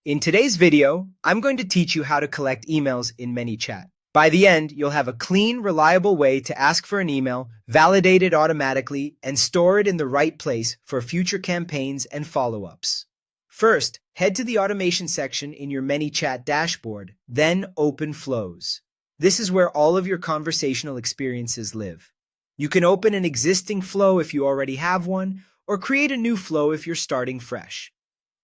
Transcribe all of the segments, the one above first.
In today's video, I'm going to teach you how to collect emails in Manychat. By the end, you'll have a clean, reliable way to ask for an email, validate it automatically, and store it in the right place for future campaigns and follow-ups. First, head to the automation section in your Manychat dashboard, then open Flows. This is where all of your conversational experiences live. You can open an existing flow if you already have one, or create a new flow if you're starting fresh.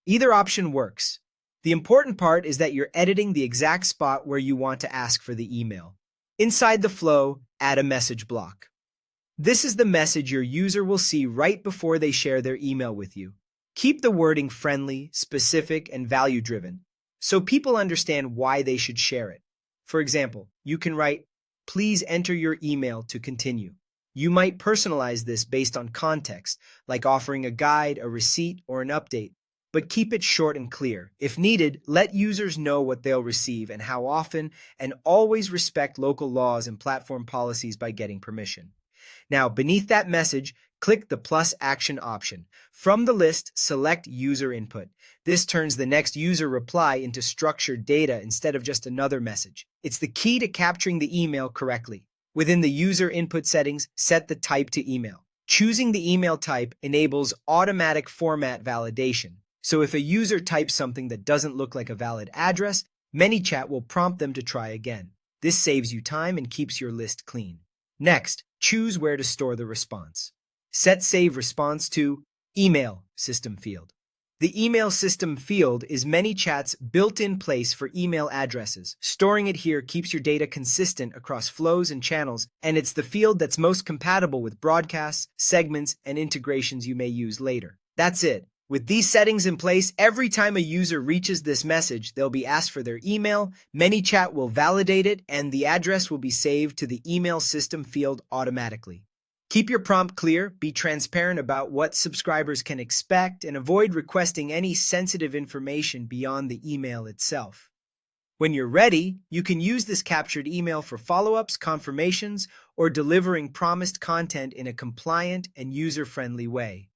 Either option works. The important part is that you're editing the exact spot where you want to ask for the email. Inside the flow, add a message block. This is the message your user will see right before they share their email with you. Keep the wording friendly, specific, and value-driven, so people understand why they should share it. For example, you can write, "Please enter your email to continue." You might personalize this based on context, like offering a guide, a receipt, or an update. But keep it short and clear. If needed, let users know what they'll receive and how often, and always respect local laws and platform policies by getting permission. Now, beneath that message, click the plus action option. From the list, select user input. This turns the next user reply into structured data instead of just another message. It's the key to capturing the email correctly. Within the user input settings, set the type to email. Choosing the email type enables automatic format validation. So if a user types something that doesn't look like a valid address, Manychat will prompt them to try again. This saves you time and keeps your list clean. Next, choose where to store the response. Set Save Response to Email System field. The email system field is Manychat's built-in place for email addresses. Storing it here keeps your data consistent across flows and channels, and it's the field that's most compatible with broadcasts, segments, and integrations you may use later. That's it. With these settings in place, every time a user reaches this message, they'll be asked for their email, Manychat will validate it, and the address will be saved to the email system field automatically. Keep your prompt clear, be transparent about what subscribers can expect, and avoid requesting any sensitive information beyond the email itself. When you're ready, you can use this captured email for follow-ups, confirmations, or delivering promised content in a compliant and user-friendly way.